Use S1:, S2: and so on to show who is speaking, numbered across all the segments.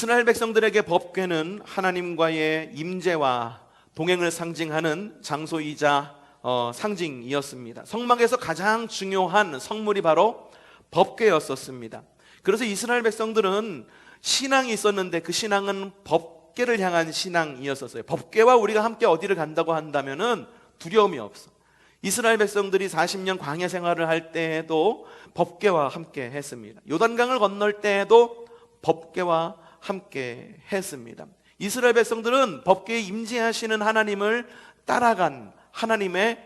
S1: 이스라엘 백성들에게 법궤는 하나님과의 임재와 동행을 상징하는 장소이자 상징이었습니다. 성막에서 가장 중요한 성물이 바로 법궤였었습니다. 그래서 이스라엘 백성들은 신앙이 있었는데 그 신앙은 법궤를 향한 신앙이었었어요. 법궤와 우리가 함께 어디를 간다고 한다면은 두려움이 없어. 이스라엘 백성들이 40년 광야 생활을 할 때에도 법궤와 함께 했습니다. 요단강을 건널 때에도 법궤와 함께 했습니다. 이스라엘 백성들은 법궤에 임재하시는 하나님을 따라간 하나님의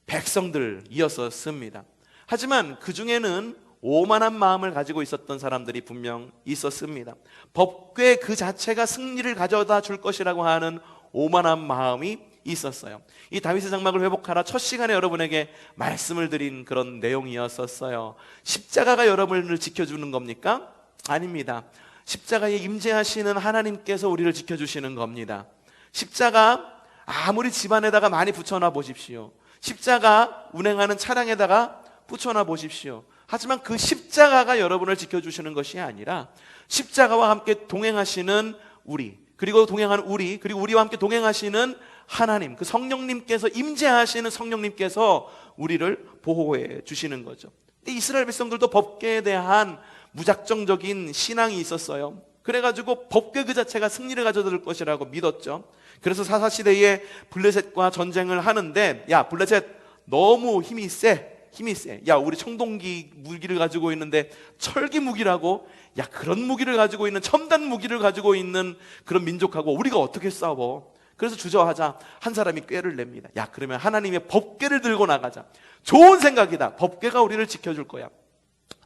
S1: 백성들이었습니다. 하지만 그 중에는 오만한 마음을 가지고 있었던 사람들이 분명 있었습니다. 법궤 그 자체가 승리를 가져다 줄 것이라고 하는 오만한 마음이 있었어요. 이 다윗의 장막을 회복하라 첫 시간에 여러분에게 말씀을 드린 그런 내용이었었어요. 십자가가 여러분을 지켜주는 겁니까? 아닙니다. 십자가에 임재하시는 하나님께서 우리를 지켜주시는 겁니다. 십자가 아무리 집안에다가 많이 붙여놔 보십시오. 십자가 운행하는 차량에다가 붙여놔 보십시오. 하지만 그 십자가가 여러분을 지켜주시는 것이 아니라 십자가와 함께 동행하시는 우리, 그리고 동행하는 우리, 그리고 우리와 함께 동행하시는 하나님, 그 성령님께서 임재하시는 성령님께서 우리를 보호해 주시는 거죠. 근데 이스라엘 백성들도 법궤에 대한 무작정적인 신앙이 있었어요. 그래가지고 법궤 그 자체가 승리를 가져다 줄 것이라고 믿었죠. 그래서 사사시대에 블레셋과 전쟁을 하는데, 야 블레셋 너무 힘이 세. 야 우리 청동기 무기를 가지고 있는데 철기 무기라고? 야 그런 무기를 가지고 있는, 첨단 무기를 가지고 있는 그런 민족하고 우리가 어떻게 싸워? 그래서 주저하자 한 사람이 꾀를 냅니다. 야 그러면 하나님의 법궤를 들고 나가자. 좋은 생각이다. 법궤가 우리를 지켜줄 거야.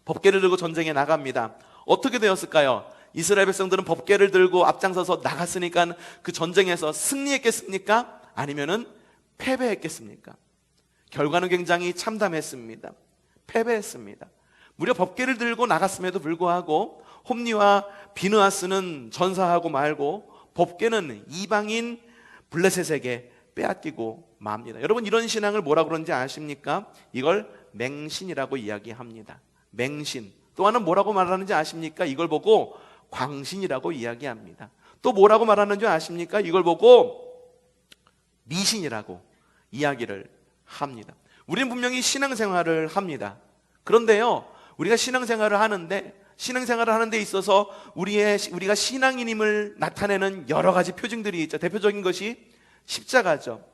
S1: 법궤를 들고 전쟁에 나갑니다. 어떻게 되었을까요? 이스라엘 백성들은 법궤를 들고 앞장서서 나갔으니까 그 전쟁에서 승리했겠습니까? 아니면은 패배했겠습니까? 결과는 굉장히 참담했습니다. 패배했습니다. 무려 법궤를 들고 나갔음에도 불구하고 홈니와 비느하스는 전사하고 말고 법궤는 이방인 블레셋에게 빼앗기고 맙니다. 여러분 이런 신앙을 뭐라 그러는지 아십니까? 이걸 맹신이라고 이야기합니다. 맹신. 또 하나는 뭐라고 말하는지 아십니까? 이걸 보고 광신이라고 이야기합니다. 또 뭐라고 말하는지 아십니까? 이걸 보고 미신이라고 이야기를 합니다. 우리는 분명히 신앙생활을 합니다. 그런데요, 우리가 신앙생활을 하는데 데 있어서 우리가 신앙인임을 나타내는 여러 가지 표징들이 있죠. 대표적인 것이 십자가죠.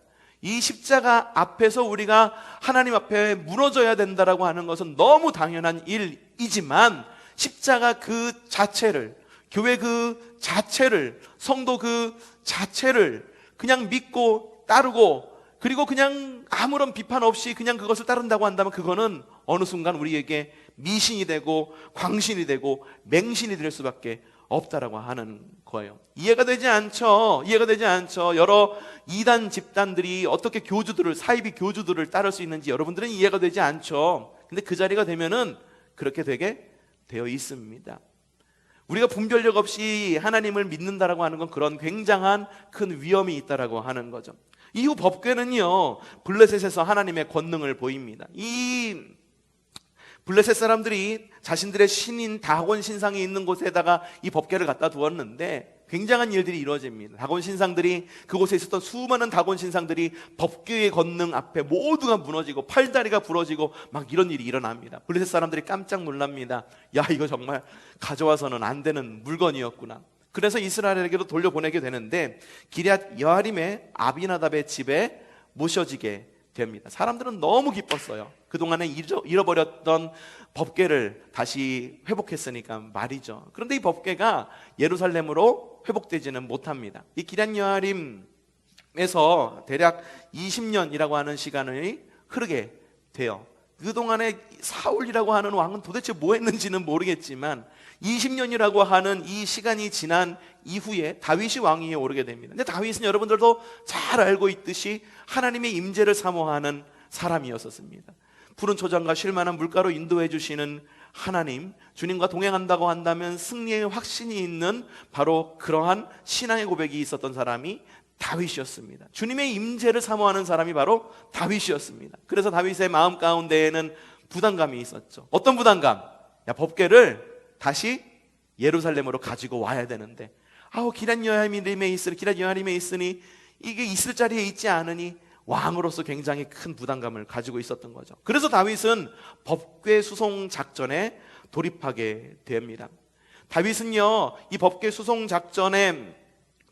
S1: 이 십자가 앞에서 우리가 하나님 앞에 무너져야 된다라고 하는 것은 너무 당연한 일이지만 십자가 그 자체를, 교회 그 자체를, 성도 그 자체를 그냥 믿고 따르고, 그리고 그냥 아무런 비판 없이 그냥 그것을 따른다고 한다면 그거는 어느 순간 우리에게 미신이 되고 광신이 되고 맹신이 될 수밖에 없다라고 하는 거예요. 이해가 되지 않죠. 여러 이단 집단들이 어떻게 사이비 교주들을 따를 수 있는지 여러분들은 이해가 되지 않죠. 근데 그 자리가 되면은 그렇게 되게 되어 있습니다. 우리가 분별력 없이 하나님을 믿는다라고 하는 건 그런 굉장한 큰 위험이 있다라고 하는 거죠. 이후 법궤는요, 블레셋에서 하나님의 권능을 보입니다. 이 블레셋 사람들이 자신들의 신인 다곤 신상이 있는 곳에다가 이 법궤를 갖다 두었는데 굉장한 일들이 이루어집니다. 다곤 신상들이, 그곳에 있었던 수많은 다곤 신상들이 법궤의 권능 앞에 모두가 무너지고 팔다리가 부러지고 막 이런 일이 일어납니다. 블레셋 사람들이 깜짝 놀랍니다. 야 이거 정말 가져와서는 안 되는 물건이었구나. 그래서 이스라엘에게로 돌려보내게 되는데 기럇 여아림의 아비나답의 집에 모셔지게 됩니다. 사람들은 너무 기뻤어요. 그동안에 잃어버렸던 법궤를 다시 회복했으니까 말이죠. 그런데 이 법궤가 예루살렘으로 회복되지는 못합니다. 이 기럇 여아림에서 대략 20년이라고 하는 시간이 흐르게 돼요. 그동안에 사울이라고 하는 왕은 도대체 뭐 했는지는 모르겠지만 20년이라고 하는 이 시간이 지난 이후에 다윗이 왕위에 오르게 됩니다. 근데 다윗은 여러분들도 잘 알고 있듯이 하나님의 임재를 사모하는 사람이었습니다. 푸른 초장과 쉴만한 물가로 인도해 주시는 하나님, 주님과 동행한다고 한다면 승리의 확신이 있는 바로 그러한 신앙의 고백이 있었던 사람이 다윗이었습니다. 주님의 임재를 사모하는 사람이 바로 다윗이었습니다. 그래서 다윗의 마음 가운데에는 부담감이 있었죠. 어떤 부담감? 야 법궤를 다시 예루살렘으로 가지고 와야 되는데 기럇 여호야림에 있으니 이게 있을 자리에 있지 않으니 왕으로서 굉장히 큰 부담감을 가지고 있었던 거죠. 그래서 다윗은 법궤 수송 작전에 돌입하게 됩니다. 다윗은요, 이 법궤 수송 작전에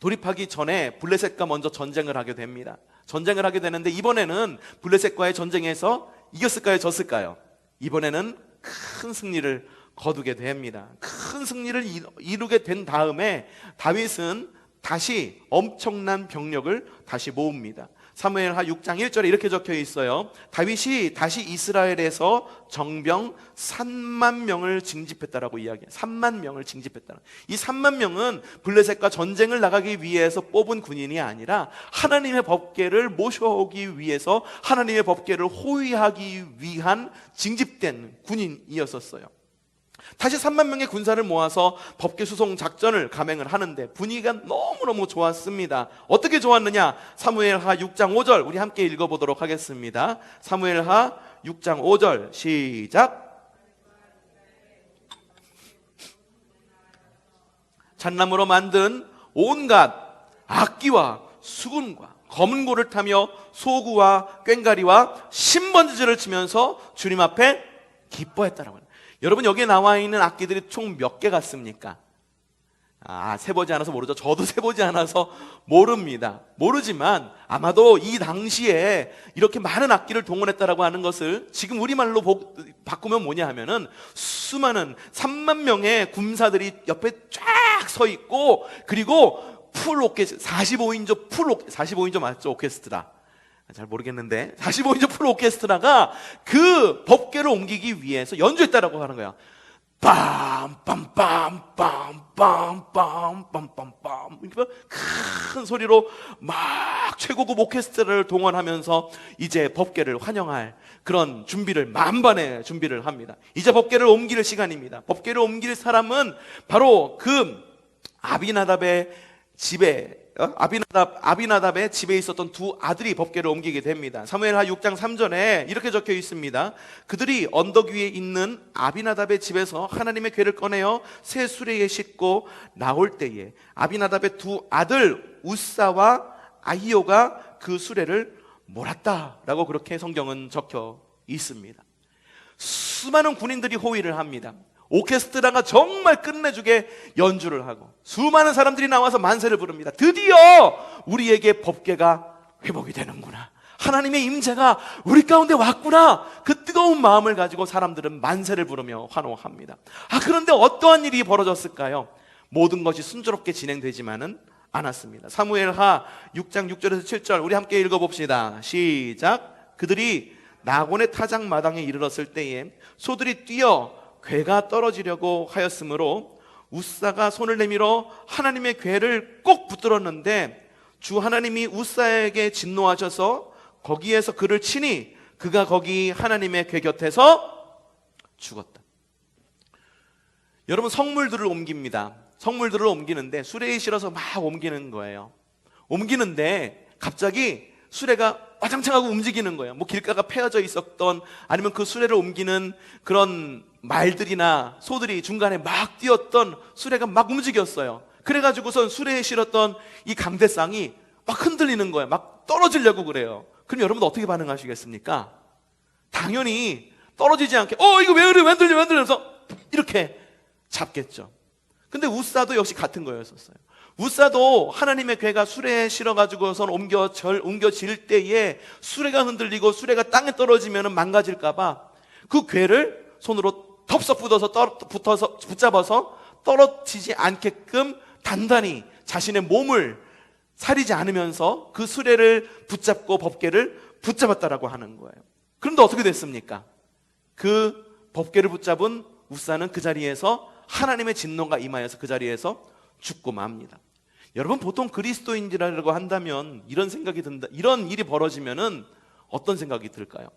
S1: 돌입하기 전에 블레셋과 먼저 전쟁을 하게 됩니다. 전쟁을 하게 되는데 이번에는 블레셋과의 전쟁에서 이겼을까요? 졌을까요? 이번에는 큰 승리를 거두게 됩니다. 큰 승리를 이루게 된 다음에 다윗은 다시 엄청난 병력을 다시 모읍니다. 사무엘하 6장 1절에 이렇게 적혀 있어요. 다윗이 다시 이스라엘에서 정병 3만 명을 징집했다라고 이야기해요. 3만 명을 징집했다. 이 3만 명은 블레셋과 전쟁을 나가기 위해서 뽑은 군인이 아니라 하나님의 법궤를 모셔오기 위해서 하나님의 법궤를 호위하기 위한 징집된 군인이었었어요. 다시 3만 명의 군사를 모아서 법궤 수송 작전을 감행을 하는데 분위기가 너무너무 좋았습니다. 어떻게 좋았느냐? 사무엘하 6장 5절 우리 함께 읽어보도록 하겠습니다. 사무엘하 6장 5절 시작. 잣나무로 만든 온갖 악기와 수군과 검은 고를 타며 소구와 꽹과리와 신번지를 치면서 주님 앞에 기뻐했다라고 합니다. 여러분, 여기에 나와 있는 악기들이 총 몇 개 같습니까? 세보지 않아서 모르죠. 저도 세보지 않아서 모릅니다. 모르지만 아마도 이 당시에 이렇게 많은 악기를 동원했다라고 하는 것을 지금 우리말로 바꾸면 뭐냐 하면은 수많은 3만 명의 군사들이 옆에 쫙 서 있고, 그리고 풀 오케스트라, 45인조 맞죠? 오케스트라. 잘 모르겠는데 45인조 풀 오케스트라가 그 법궤를 옮기기 위해서 연주했다라고 하는 거야. 빰빰빰빰빰빰빰빰빰 큰 소리로 막 최고급 오케스트라를 동원하면서 이제 법궤를 환영할 그런 준비를 만반의 준비를 합니다. 이제 법궤를 옮길 시간입니다. 법궤를 옮길 사람은 바로 그 아비나답의 집에 있었던 두 아들이 법궤를 옮기게 됩니다. 사무엘하 6장 3절에 이렇게 적혀 있습니다. 그들이 언덕 위에 있는 아비나답의 집에서 하나님의 궤를 꺼내어 새 수레에 싣고 나올 때에 아비나답의 두 아들 우사와 아히오가 그 수레를 몰았다라고 그렇게 성경은 적혀 있습니다. 수많은 군인들이 호위를 합니다. 오케스트라가 정말 끝내주게 연주를 하고 수많은 사람들이 나와서 만세를 부릅니다. 드디어 우리에게 법궤가 회복이 되는구나, 하나님의 임재가 우리 가운데 왔구나, 그 뜨거운 마음을 가지고 사람들은 만세를 부르며 환호합니다. 그런데 어떠한 일이 벌어졌을까요? 모든 것이 순조롭게 진행되지만은 않았습니다. 사무엘하 6장 6절에서 7절 우리 함께 읽어봅시다. 시작. 그들이 나곤의 타작 마당에 이르렀을 때에 소들이 뛰어 궤가 떨어지려고 하였으므로 우사가 손을 내밀어 하나님의 궤를 꼭 붙들었는데 주 하나님이 우사에게 진노하셔서 거기에서 그를 치니 그가 거기 하나님의 궤 곁에서 죽었다. 여러분, 성물들을 옮깁니다. 성물들을 옮기는데 수레에 실어서 막 옮기는 거예요. 옮기는데 갑자기 수레가 와장창하고 움직이는 거예요. 길가가 패여져 있었던, 아니면 그 수레를 옮기는 그런 말들이나 소들이 중간에 막 뛰었던 수레가 막 움직였어요. 그래가지고선 수레에 실었던 이 강대상이 막 흔들리는 거예요. 막 떨어지려고 그래요. 그럼 여러분 어떻게 반응하시겠습니까? 당연히 떨어지지 않게 이거 왜 그래, 왜 흔들려 해서 이렇게 잡겠죠. 근데 우사도 역시 같은 거였었어요. 우사도 하나님의 궤가 수레에 실어가지고선 옮겨질 때에 수레가 흔들리고 수레가 땅에 떨어지면 망가질까봐 그 궤를 손으로 덥석 붙잡아서 떨어지지 않게끔 단단히 자신의 몸을 사리지 않으면서 그 수레를 붙잡고 법궤를 붙잡았다라고 하는 거예요. 그런데 어떻게 됐습니까? 그 법궤를 붙잡은 우사는 그 자리에서 하나님의 진노가 임하여서 그 자리에서 죽고 맙니다. 여러분, 보통 그리스도인이라고 한다면 이런 생각이 든다. 이런 일이 벌어지면은 어떤 생각이 들까요?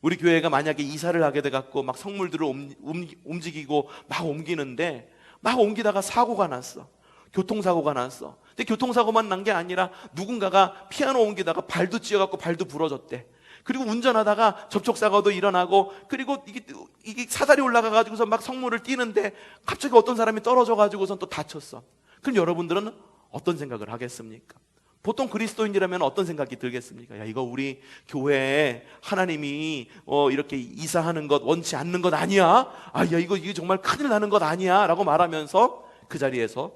S1: 우리 교회가 만약에 이사를 하게 돼갖고 막 성물들을 움직이고 막 옮기는데 막 옮기다가 사고가 났어. 교통사고가 났어. 근데 교통사고만 난 게 아니라 누군가가 피아노 옮기다가 발도 찧어갖고 발도 부러졌대. 그리고 운전하다가 접촉사고도 일어나고, 그리고 이게 사다리 올라가가지고서 막 성물을 띄는데 갑자기 어떤 사람이 떨어져가지고선 또 다쳤어. 그럼 여러분들은 어떤 생각을 하겠습니까? 보통 그리스도인이라면 어떤 생각이 들겠습니까? 야, 이거 우리 교회에 하나님이 이렇게 이사하는 것 원치 않는 것 아니야? 아, 야, 이거 정말 큰일 나는 것 아니야? 라고 말하면서 그 자리에서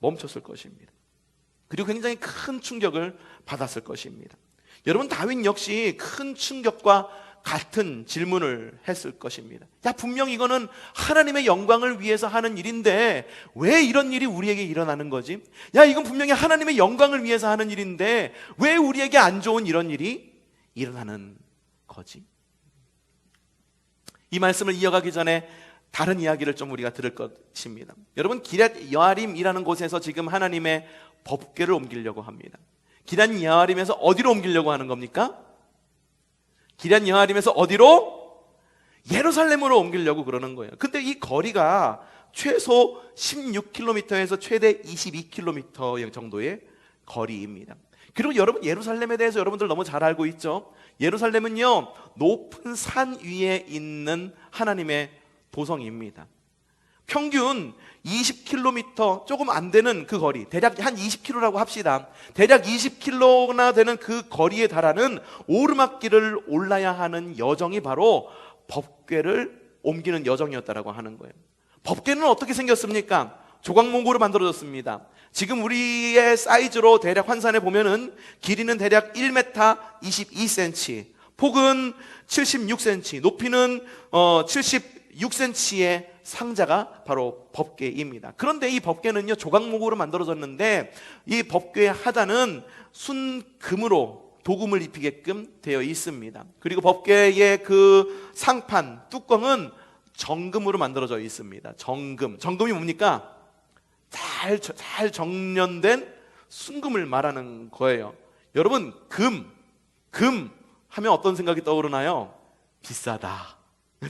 S1: 멈췄을 것입니다. 그리고 굉장히 큰 충격을 받았을 것입니다. 여러분, 다윈 역시 큰 충격과 같은 질문을 했을 것입니다. 야, 분명 이거는 하나님의 영광을 위해서 하는 일인데 왜 이런 일이 우리에게 일어나는 거지? 야, 이건 분명히 하나님의 영광을 위해서 하는 일인데 왜 우리에게 안 좋은 이런 일이 일어나는 거지? 이 말씀을 이어가기 전에 다른 이야기를 좀 우리가 들을 것입니다. 여러분, 기럇 여아림이라는 곳에서 지금 하나님의 법궤를 옮기려고 합니다. 기럇 여아림에서 어디로 옮기려고 하는 겁니까? 기럇 여아림에서 어디로? 예루살렘으로 옮기려고 그러는 거예요. 근데 이 거리가 최소 16km에서 최대 22km 정도의 거리입니다. 그리고 여러분, 예루살렘에 대해서 여러분들 너무 잘 알고 있죠? 예루살렘은요, 높은 산 위에 있는 하나님의 도성입니다. 평균 20km 조금 안 되는 그 거리, 대략 한 20km라고 합시다. 대략 20km나 되는 그 거리에 달하는 오르막길을 올라야 하는 여정이 바로 법궤를 옮기는 여정이었다라고 하는 거예요. 법궤는 어떻게 생겼습니까? 조각목으로 만들어졌습니다. 지금 우리의 사이즈로 대략 환산해 보면은 길이는 대략 1m 22cm, 폭은 76cm, 높이는 76cm의 상자가 바로 법궤입니다. 그런데 이 법궤는요, 조각목으로 만들어졌는데 이 법궤의 하단은 순금으로 도금을 입히게끔 되어 있습니다. 그리고 법궤의 그 상판, 뚜껑은 정금으로 만들어져 있습니다. 정금이 뭡니까? 잘 정련된 순금을 말하는 거예요. 여러분, 금 하면 어떤 생각이 떠오르나요? 비싸다.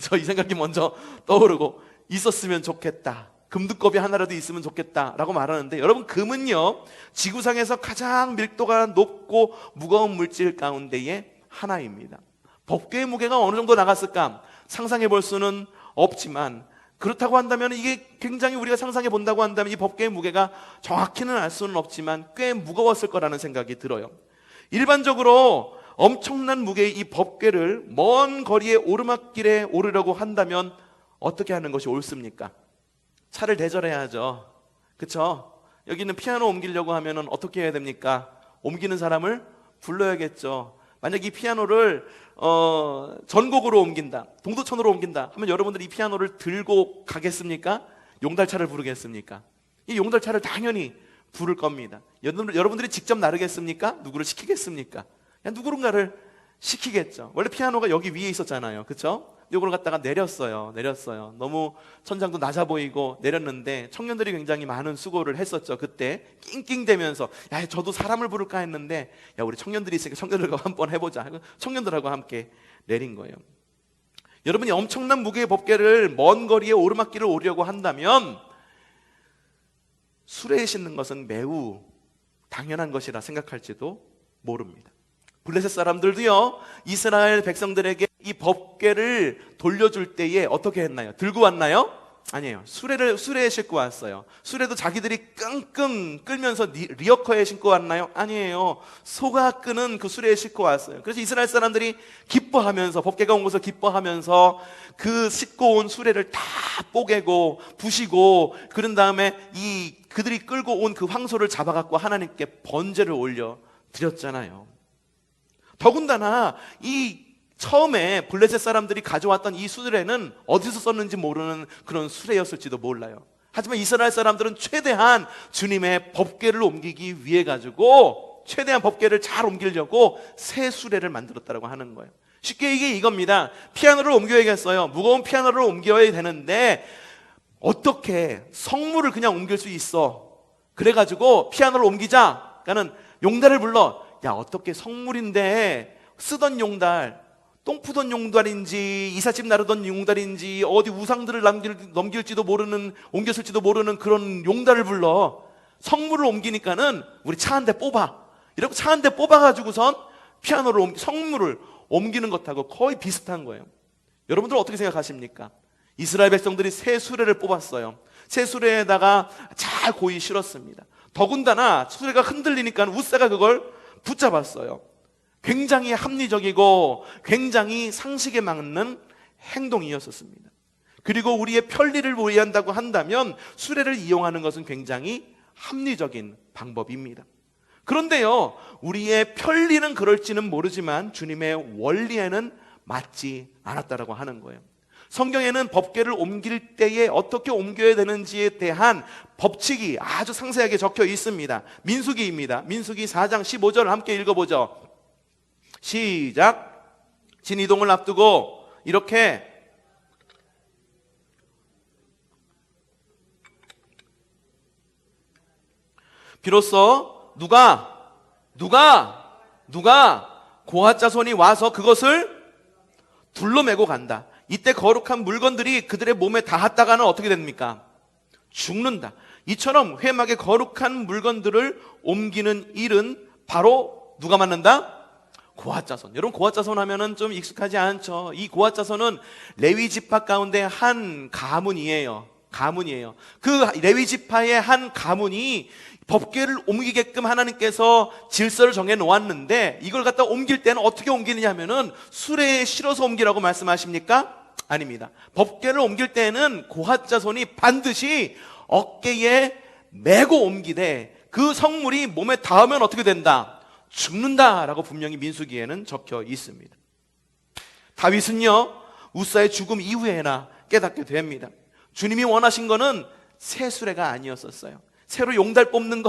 S1: 저 이 생각이 먼저 떠오르고, 있었으면 좋겠다, 금두껍이 하나라도 있으면 좋겠다 라고 말하는데, 여러분, 금은요, 지구상에서 가장 밀도가 높고 무거운 물질 가운데의 하나입니다. 법궤의 무게가 어느 정도 나갔을까 상상해 볼 수는 없지만, 그렇다고 한다면, 이게 굉장히 우리가 상상해 본다고 한다면 이 법궤의 무게가 정확히는 알 수는 없지만 꽤 무거웠을 거라는 생각이 들어요. 일반적으로 엄청난 무게의 이 법궤를 먼 거리의 오르막길에 오르려고 한다면 어떻게 하는 것이 옳습니까? 차를 대절해야죠. 그렇죠? 여기 있는 피아노 옮기려고 하면 어떻게 해야 됩니까? 옮기는 사람을 불러야겠죠. 만약 이 피아노를 전곡으로 옮긴다, 동두천으로 옮긴다 하면 여러분들이 이 피아노를 들고 가겠습니까? 용달차를 부르겠습니까? 이 용달차를 당연히 부를 겁니다. 여러분들이 직접 나르겠습니까? 누구를 시키겠습니까? 그냥 누군가를 시키겠죠. 원래 피아노가 여기 위에 있었잖아요. 그렇죠? 이걸 갖다가 내렸어요. 너무 천장도 낮아 보이고 내렸는데 청년들이 굉장히 많은 수고를 했었죠. 그때 낑낑대면서, 야, 저도 사람을 부를까 했는데, 야, 우리 청년들이 있으니까 청년들과 한번 해보자. 청년들하고 함께 내린 거예요. 여러분이 엄청난 무게의 법궤를 먼 거리에 오르막길을 오르려고 한다면 수레에 싣는 것은 매우 당연한 것이라 생각할지도 모릅니다. 블레셋 사람들도요, 이스라엘 백성들에게 이 법궤를 돌려줄 때에 어떻게 했나요? 들고 왔나요? 아니에요. 수레에 싣고 왔어요. 수레도 자기들이 끙끙 끌면서 리어커에 싣고 왔나요? 아니에요. 소가 끄는 그 수레에 싣고 왔어요. 그래서 이스라엘 사람들이 기뻐하면서, 법궤가 온 것을 기뻐하면서 그 싣고 온 수레를 다 뽀개고 부시고, 그런 다음에 그들이 끌고 온 그 황소를 잡아갖고 하나님께 번제를 올려 드렸잖아요. 더군다나 이 처음에 블레셋 사람들이 가져왔던 이 수레는 어디서 썼는지 모르는 그런 수레였을지도 몰라요. 하지만 이스라엘 사람들은 최대한 주님의 법궤를 옮기기 위해 가지고 최대한 법궤를 잘 옮기려고 새 수레를 만들었다고 하는 거예요. 쉽게 이게 이겁니다. 피아노를 옮겨야겠어요. 무거운 피아노를 옮겨야 되는데 어떻게 성물을 그냥 옮길 수 있어? 그래가지고 피아노를 옮기자. 그러니까는 용달을 불러. 야, 어떻게 성물인데 쓰던 용달, 똥 푸던 용달인지 이삿짐 나르던 용달인지 어디 우상들을 넘길지도 모르는, 옮겼을지도 모르는 그런 용달을 불러. 성물을 옮기니까는 우리 차 한 대 뽑아. 이러고 차 한 대 뽑아가지고선 성물을 옮기는 것하고 거의 비슷한 거예요. 여러분들 어떻게 생각하십니까? 이스라엘 백성들이 새 수레를 뽑았어요. 새 수레에다가 잘 고이 실었습니다. 더군다나 수레가 흔들리니까 웃사가 그걸 붙잡았어요. 굉장히 합리적이고 굉장히 상식에 맞는 행동이었었습니다. 그리고 우리의 편리를 위한다고 한다면 수레를 이용하는 것은 굉장히 합리적인 방법입니다. 그런데요, 우리의 편리는 그럴지는 모르지만 주님의 원리에는 맞지 않았다라고 하는 거예요. 성경에는 법궤를 옮길 때에 어떻게 옮겨야 되는지에 대한 법칙이 아주 상세하게 적혀 있습니다. 민수기입니다. 민수기 4장 15절 함께 읽어보죠. 시작. 진이동을 앞두고 이렇게 비로소 누가 고핫 자손이 와서 그것을 둘러매고 간다. 이때 거룩한 물건들이 그들의 몸에 닿았다가는 어떻게 됩니까? 죽는다. 이처럼 회막의 거룩한 물건들을 옮기는 일은 바로 누가 맡는다? 고핫 자손. 여러분, 고핫 자손 하면은 좀 익숙하지 않죠? 이 고핫 자손은 레위 지파 가운데 한 가문이에요. 그 레위 지파의 한 가문이 법궤를 옮기게끔 하나님께서 질서를 정해 놓았는데, 이걸 갖다 옮길 때는 어떻게 옮기느냐 하면은 수레에 실어서 옮기라고 말씀하십니까? 아닙니다. 법궤를 옮길 때는 고핫 자손이 반드시 어깨에 메고 옮기되 그 성물이 몸에 닿으면 어떻게 된다? 죽는다라고 분명히 민수기에는 적혀 있습니다. 다윗은요, 웃사의 죽음 이후에나 깨닫게 됩니다. 주님이 원하신 거는 새 수레가 아니었었어요. 새로 용달 뽑는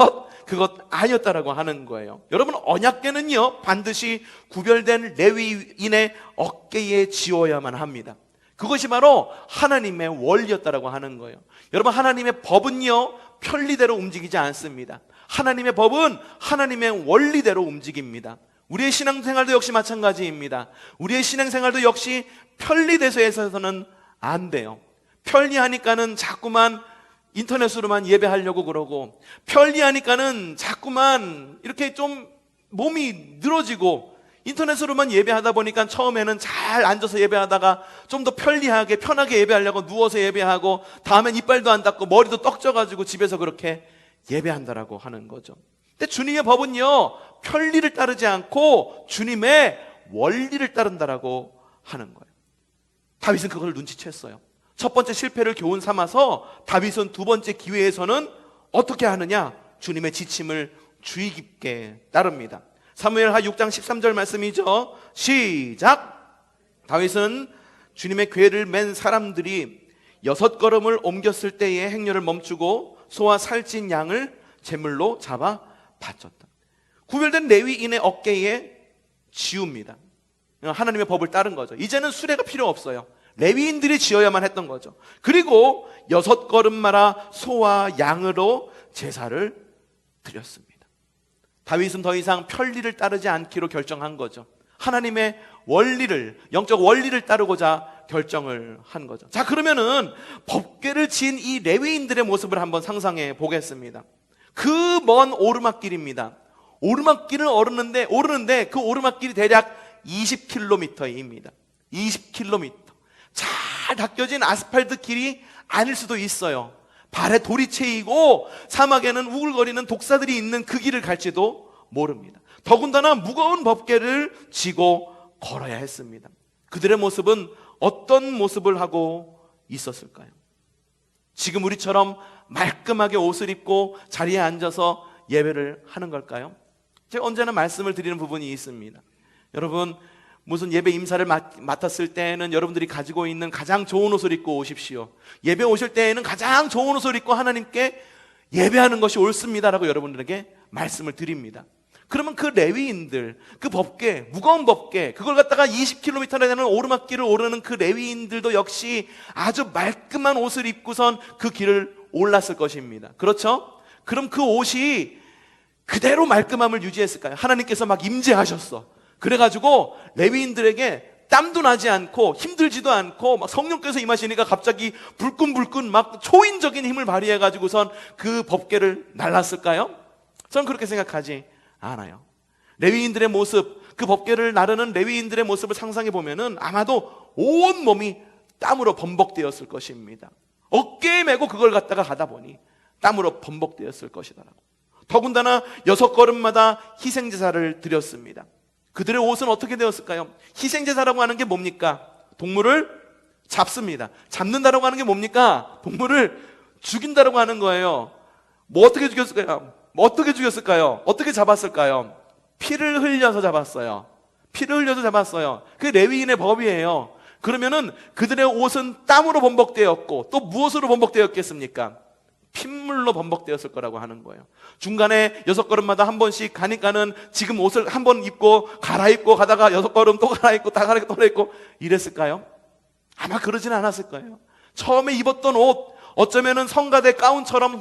S1: 그것 아니었다라고 하는 거예요. 여러분, 언약궤는요, 반드시 구별된 레위인의 어깨에 지어야만 합니다. 그것이 바로 하나님의 원리였다라고 하는 거예요. 여러분, 하나님의 법은요, 편리대로 움직이지 않습니다. 하나님의 법은 하나님의 원리대로 움직입니다. 우리의 신앙생활도 역시 마찬가지입니다. 우리의 신앙생활도 역시 편리돼서는 안 돼요. 편리하니까는 자꾸만 인터넷으로만 예배하려고 그러고, 편리하니까는 자꾸만 이렇게 좀 몸이 늘어지고, 인터넷으로만 예배하다 보니까 처음에는 잘 앉아서 예배하다가 좀 더 편리하게 편하게 예배하려고 누워서 예배하고, 다음엔 이빨도 안 닦고 머리도 떡져가지고 집에서 그렇게 예배한다라고 하는 거죠. 근데 주님의 법은요, 편리를 따르지 않고 주님의 원리를 따른다라고 하는 거예요. 다윗은 그걸 눈치챘어요. 첫 번째 실패를 교훈 삼아서 다윗은 두 번째 기회에서는 어떻게 하느냐? 주님의 지침을 주의 깊게 따릅니다. 사무엘하 6장 13절 말씀이죠. 시작. 다윗은 주님의 궤를 맨 사람들이 6걸음을 옮겼을 때의 행렬을 멈추고 소와 살찐 양을 제물로 잡아 바쳤다. 구별된 레위인의 어깨에 지웁니다. 하나님의 법을 따른 거죠. 이제는 수레가 필요 없어요. 레위인들이 지어야만 했던 거죠. 그리고 6걸음마다 소와 양으로 제사를 드렸습니다. 다윗은 더 이상 편리를 따르지 않기로 결정한 거죠. 하나님의 원리를, 영적 원리를 따르고자 결정을 한 거죠. 자, 그러면은 법궤를 지은 이 레위인들의 모습을 한번 상상해 보겠습니다. 그 먼 오르막길입니다. 오르막길을 오르는데 그 오르막길이 대략 20km입니다. 20km. 잘 닦여진 아스팔트 길이 아닐 수도 있어요. 발에 돌이 채이고 사막에는 우글거리는 독사들이 있는 그 길을 갈지도 모릅니다. 더군다나 무거운 법궤를 지고 걸어야 했습니다. 그들의 모습은 어떤 모습을 하고 있었을까요? 지금 우리처럼 말끔하게 옷을 입고 자리에 앉아서 예배를 하는 걸까요? 제가 언제나 말씀을 드리는 부분이 있습니다. 여러분, 무슨 예배 임사를 맡았을 때에는 여러분들이 가지고 있는 가장 좋은 옷을 입고 오십시오. 예배 오실 때에는 가장 좋은 옷을 입고 하나님께 예배하는 것이 옳습니다라고 여러분들에게 말씀을 드립니다. 그러면 그 레위인들, 그 법궤, 무거운 법궤, 그걸 갖다가 20km나 되는 오르막길을 오르는 그 레위인들도 역시 아주 말끔한 옷을 입고선 그 길을 올랐을 것입니다. 그렇죠? 그럼 그 옷이 그대로 말끔함을 유지했을까요? 하나님께서 막 임재하셨어. 그래가지고 레위인들에게 땀도 나지 않고 힘들지도 않고 막 성령께서 임하시니까 갑자기 불끈불끈 막 초인적인 힘을 발휘해가지고선 그 법궤를 날랐을까요? 저는 그렇게 생각하지 않아요. 레위인들의 모습, 그 법궤를 나르는 레위인들의 모습을 상상해 보면은 아마도 온 몸이 땀으로 범벅되었을 것입니다. 어깨에 메고 그걸 갖다가 가다 보니 땀으로 범벅되었을 것이다라고. 더군다나 6걸음마다 희생제사를 드렸습니다. 그들의 옷은 어떻게 되었을까요? 희생제사라고 하는 게 뭡니까? 동물을 잡습니다. 잡는다라고 하는 게 뭡니까? 동물을 죽인다라고 하는 거예요. 뭐 어떻게 죽였을까요? 어떻게 잡았을까요? 피를 흘려서 잡았어요. 피를 흘려서 잡았어요. 그게 레위인의 법이에요. 그러면은 그들의 옷은 땀으로 범벅되었고 또 무엇으로 범벅되었겠습니까? 핏물로 범벅되었을 거라고 하는 거예요. 중간에 6걸음마다 한 번씩 가니까는 지금 옷을 한 번 입고 갈아입고 가다가 6걸음 또 갈아입고 다 갈아입고 또 갈아입고 이랬을까요? 아마 그러지는 않았을 거예요. 처음에 입었던 옷, 어쩌면은 성가대 가운처럼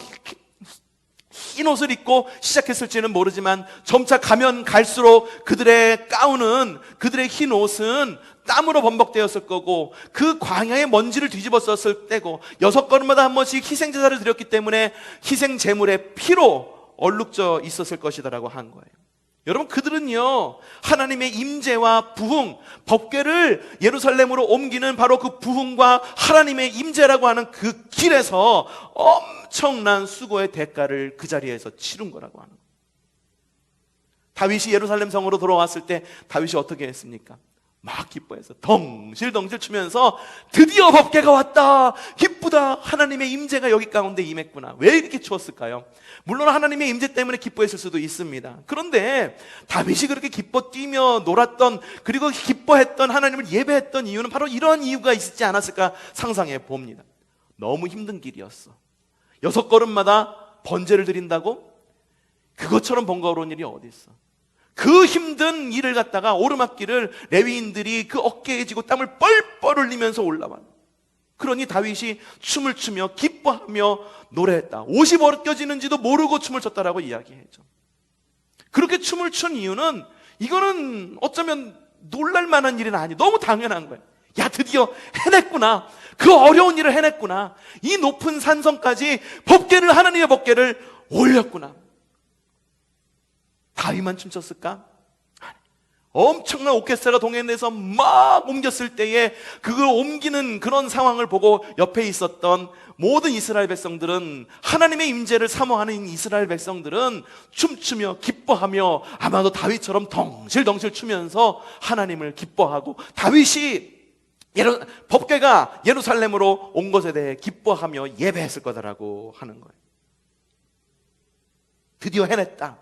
S1: 흰 옷을 입고 시작했을지는 모르지만 점차 가면 갈수록 그들의 가운은, 그들의 흰 옷은 땀으로 범벅되었을 거고 그 광야의 먼지를 뒤집어 썼을 때고 6걸음마다 한 번씩 희생제사를 드렸기 때문에 희생제물의 피로 얼룩져 있었을 것이다라고 한 거예요. 여러분, 그들은요 하나님의 임재와 부흥, 법궤를 예루살렘으로 옮기는 바로 그 부흥과 하나님의 임재라고 하는 그 길에서 엄청난 수고의 대가를 그 자리에서 치른 거라고 하는 거예요. 다윗이 예루살렘 성으로 돌아왔을 때 다윗이 어떻게 했습니까? 막 기뻐해서 덩실덩실 추면서 드디어 법궤가 왔다, 기쁘다, 하나님의 임재가 여기 가운데 임했구나. 왜 이렇게 추웠을까요? 물론 하나님의 임재 때문에 기뻐했을 수도 있습니다. 그런데 다윗이 그렇게 기뻐 뛰며 놀았던, 그리고 기뻐했던, 하나님을 예배했던 이유는 바로 이러한 이유가 있지 않았을까 상상해 봅니다. 너무 힘든 길이었어. 6걸음마다 번제를 드린다고? 그것처럼 번거로운 일이 어디 있어? 그 힘든 일을 갖다가 오르막길을 레위인들이 그 어깨에 지고 땀을 뻘뻘 흘리면서 올라와. 그러니 다윗이 춤을 추며 기뻐하며 노래했다. 옷이 벗겨지는지도 모르고 춤을 췄다라고 이야기해줘. 그렇게 춤을 춘 이유는 이거는 어쩌면 놀랄만한 일은 아니에요. 너무 당연한 거예요. 야, 드디어 해냈구나. 그 어려운 일을 해냈구나. 이 높은 산성까지 법궤를, 하나님의 법궤를 올렸구나. 다윗만 춤췄을까? 엄청난 오케스트라가 동행해서 막 옮겼을 때에 그걸 옮기는 그런 상황을 보고 옆에 있었던 모든 이스라엘 백성들은, 하나님의 임재를 사모하는 이스라엘 백성들은 춤추며 기뻐하며 아마도 다윗처럼 덩실덩실 추면서 하나님을 기뻐하고, 다윗이 법궤가 예루살렘으로 온 것에 대해 기뻐하며 예배했을 거다라고 하는 거예요. 드디어 해냈다.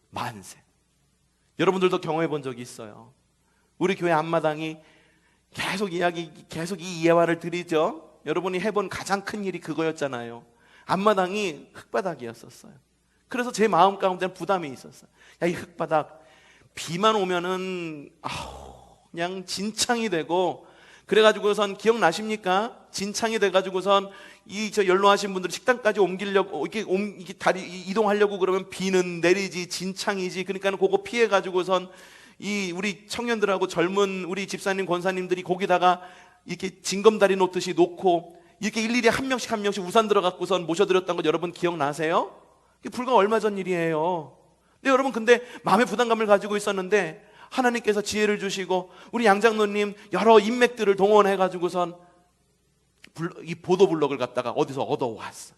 S1: 만세. 여러분들도 경험해 본 적이 있어요. 우리 교회 앞마당이 계속 이 예화를 드리죠. 여러분이 해본 가장 큰 일이 그거였잖아요. 앞마당이 흙바닥이었었어요. 그래서 제 마음 가운데는 부담이 있었어요. 야, 이 흙바닥 비만 오면은 그냥 진창이 되고, 그래가지고선 기억나십니까? 진창이 돼가지고선 저 연로하신 분들이 식당까지 옮기려고 이게 다리 이동하려고 그러면 비는 내리지 진창이지. 그러니까는 그거 피해가지고선 우리 청년들하고 젊은 우리 집사님 권사님들이 거기다가 이렇게 징검다리 놓듯이 놓고 이렇게 일일이 한 명씩 우산 들어갖고선 모셔드렸던 거 여러분 기억나세요? 이게 불과 얼마 전 일이에요. 근데 여러분, 근데 마음의 부담감을 가지고 있었는데 하나님께서 지혜를 주시고 우리 양장로님 여러 인맥들을 동원해가지고선 이 보도블럭을 갖다가 어디서 얻어왔어.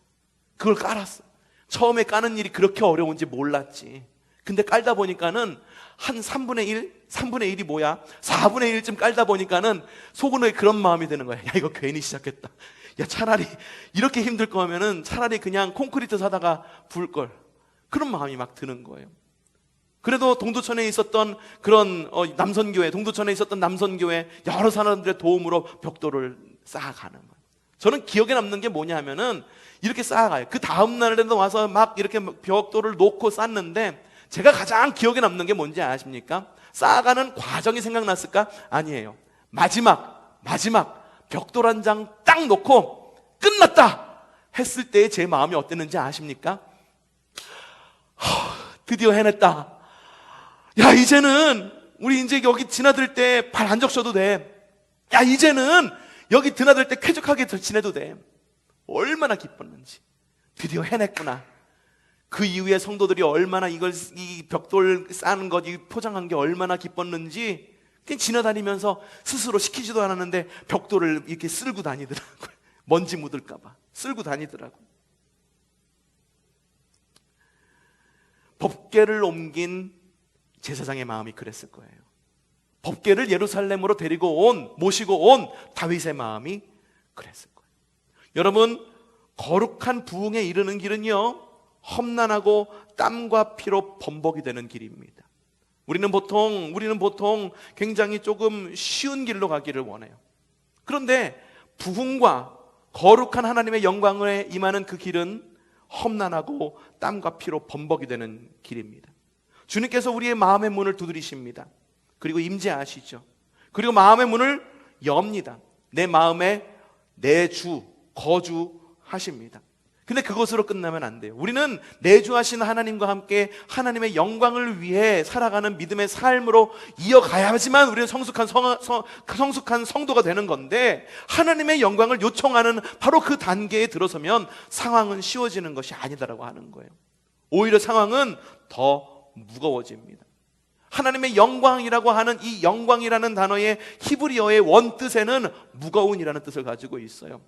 S1: 그걸 깔았어. 처음에 까는 일이 그렇게 어려운지 몰랐지. 근데 깔다 보니까는 한 3분의 1이 뭐야? 4분의 1쯤 깔다 보니까는 속으로 그런 마음이 드는 거야. 야, 이거 괜히 시작했다. 야, 차라리 이렇게 힘들 거면은 차라리 그냥 콘크리트 사다가 불걸. 그런 마음이 막 드는 거예요. 그래도 동두천에 있었던 그런 동두천에 있었던 남선교회 여러 사람들의 도움으로 벽돌을 쌓아가는 거예요. 저는 기억에 남는 게 뭐냐면은 이렇게 쌓아가요. 그 다음 날에도 와서 막 이렇게 벽돌을 놓고 쌓는데, 제가 가장 기억에 남는 게 뭔지 아십니까? 쌓아가는 과정이 생각났을까? 아니에요. 마지막 벽돌 한 장 딱 놓고 끝났다 했을 때의 제 마음이 어땠는지 아십니까? 드디어 해냈다. 야, 이제는 우리 이제 여기 지나들 때 발 안 적셔도 돼. 야, 이제는 여기 드나들 때 쾌적하게 지내도 돼. 얼마나 기뻤는지. 드디어 해냈구나. 그 이후에 성도들이 얼마나 이 벽돌 쌓는 것, 이 포장한 게 얼마나 기뻤는지 그냥 지나다니면서 스스로 시키지도 않았는데 벽돌을 이렇게 쓸고 다니더라고요. 먼지 묻을까봐 쓸고 다니더라고요. 법궤를 옮긴 제사장의 마음이 그랬을 거예요. 법궤를 예루살렘으로 모시고 온 다윗의 마음이 그랬을 거예요. 여러분, 거룩한 부흥에 이르는 길은요, 험난하고 땀과 피로 범벅이 되는 길입니다. 우리는 보통 굉장히 조금 쉬운 길로 가기를 원해요. 그런데 부흥과 거룩한 하나님의 영광에 임하는 그 길은 험난하고 땀과 피로 범벅이 되는 길입니다. 주님께서 우리의 마음의 문을 두드리십니다. 그리고 임재하시죠. 그리고 마음의 문을 엽니다. 내 마음에 내주, 거주하십니다. 근데 그것으로 끝나면 안 돼요. 우리는 내주하신 하나님과 함께 하나님의 영광을 위해 살아가는 믿음의 삶으로 이어가야지만 우리는 성숙한 성도가 되는 건데, 하나님의 영광을 요청하는 바로 그 단계에 들어서면 상황은 쉬워지는 것이 아니다라고 하는 거예요. 오히려 상황은 더 무거워집니다. 하나님의 영광이라고 하는 이 영광이라는 단어의 히브리어의 원뜻에는 무거운이라는 뜻을 가지고 있어요.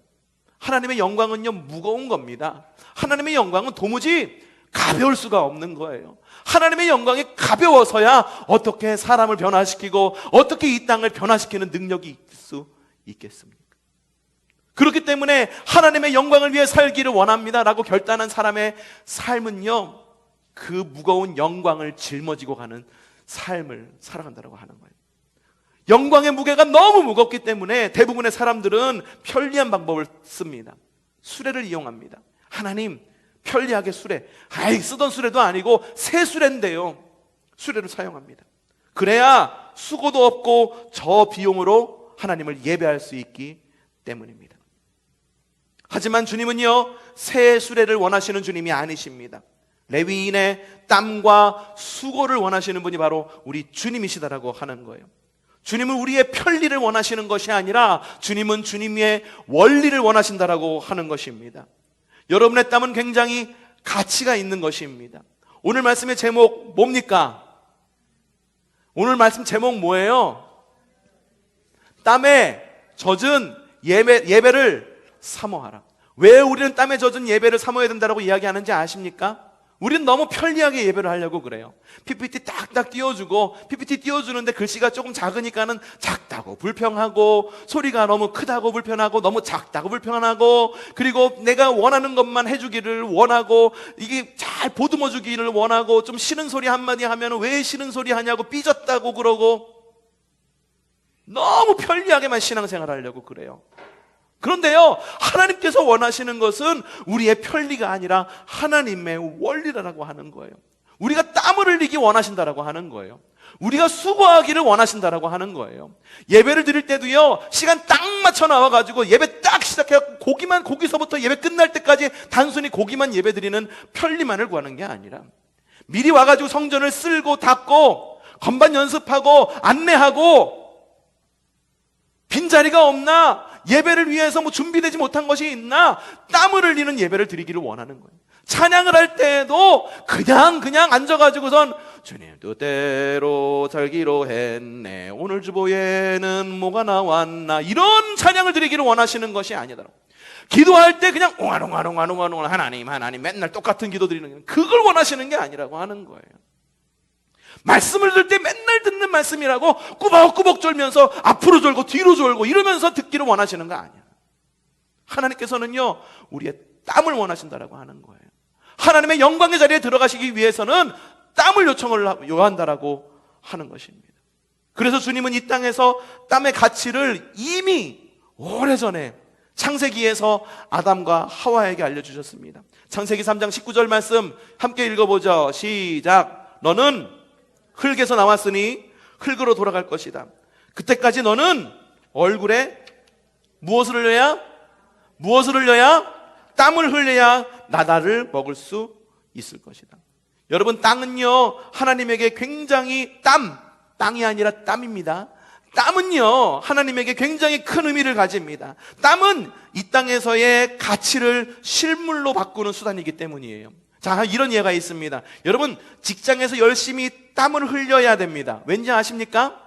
S1: 하나님의 영광은요, 무거운 겁니다. 하나님의 영광은 도무지 가벼울 수가 없는 거예요. 하나님의 영광이 가벼워서야 어떻게 사람을 변화시키고 어떻게 이 땅을 변화시키는 능력이 있을 수 있겠습니까? 그렇기 때문에 하나님의 영광을 위해 살기를 원합니다 라고 결단한 사람의 삶은요, 그 무거운 영광을 짊어지고 가는 삶을 살아간다고 하는 거예요. 영광의 무게가 너무 무겁기 때문에 대부분의 사람들은 편리한 방법을 씁니다. 수레를 이용합니다. 하나님, 편리하게 수레. 쓰던 수레도 아니고 새 수레인데요, 수레를 사용합니다. 그래야 수고도 없고 저 비용으로 하나님을 예배할 수 있기 때문입니다. 하지만 주님은요, 새 수레를 원하시는 주님이 아니십니다. 레위인의 땀과 수고를 원하시는 분이 바로 우리 주님이시다라고 하는 거예요. 주님은 우리의 편리를 원하시는 것이 아니라 주님은 주님의 원리를 원하신다라고 하는 것입니다. 여러분의 땀은 굉장히 가치가 있는 것입니다. 오늘 말씀의 제목 뭡니까? 오늘 말씀 제목 뭐예요? 땀에 젖은 예배를 사모하라. 왜 우리는 땀에 젖은 예배를 사모해야 된다고 이야기하는지 아십니까? 우리는 너무 편리하게 예배를 하려고 그래요. PPT 딱딱 띄워주고, PPT 띄워주는데 글씨가 조금 작으니까는 작다고 불평하고, 소리가 너무 크다고 불편하고, 너무 작다고 불편하고, 그리고 내가 원하는 것만 해주기를 원하고, 이게 잘 보듬어 주기를 원하고, 좀 싫은 소리 한마디 하면 왜 싫은 소리 하냐고 삐졌다고 그러고, 너무 편리하게만 신앙생활 하려고 그래요. 그런데요, 하나님께서 원하시는 것은 우리의 편리가 아니라 하나님의 원리라고 하는 거예요. 우리가 땀을 흘리기 원하신다라고 하는 거예요. 우리가 수고하기를 원하신다라고 하는 거예요. 예배를 드릴 때도요, 시간 딱 맞춰 나와가지고 예배 딱 시작해서 거기서부터 예배 끝날 때까지 단순히 고기만 예배 드리는 편리만을 구하는 게 아니라, 미리 와가지고 성전을 쓸고 닦고 건반 연습하고 안내하고, 빈자리가 없나? 예배를 위해서 준비되지 못한 것이 있나? 땀을 흘리는 예배를 드리기를 원하는 거예요. 찬양을 할 때에도 그냥 앉아가지고선 주님 뜻대로 살기로 했네, 오늘 주보에는 뭐가 나왔나, 이런 찬양을 드리기를 원하시는 것이 아니다. 기도할 때 그냥 옹알옹알 하나님 맨날 똑같은 기도 드리는, 그걸 원하시는 게 아니라고 하는 거예요. 말씀을 들을 때 맨날 듣는 말씀이라고 꾸벅꾸벅 졸면서 앞으로 졸고 뒤로 졸고 이러면서 듣기를 원하시는 거 아니야. 하나님께서는요, 우리의 땀을 원하신다라고 하는 거예요. 하나님의 영광의 자리에 들어가시기 위해서는 땀을 요한다라고 하는 것입니다. 그래서 주님은 이 땅에서 땀의 가치를 이미 오래전에 창세기에서 아담과 하와에게 알려주셨습니다. 창세기 3장 19절 말씀 함께 읽어보죠. 시작. 너는 흙에서 나왔으니 흙으로 돌아갈 것이다. 그때까지 너는 얼굴에 무엇을 흘려야? 땀을 흘려야 나다를 먹을 수 있을 것이다. 여러분, 땅은요, 하나님에게 굉장히 땅이 아니라 땀입니다. 땀은요, 하나님에게 굉장히 큰 의미를 가집니다. 땀은 이 땅에서의 가치를 실물로 바꾸는 수단이기 때문이에요. 자, 이런 예가 있습니다. 여러분, 직장에서 열심히 땀을 흘려야 됩니다. 왠지 아십니까?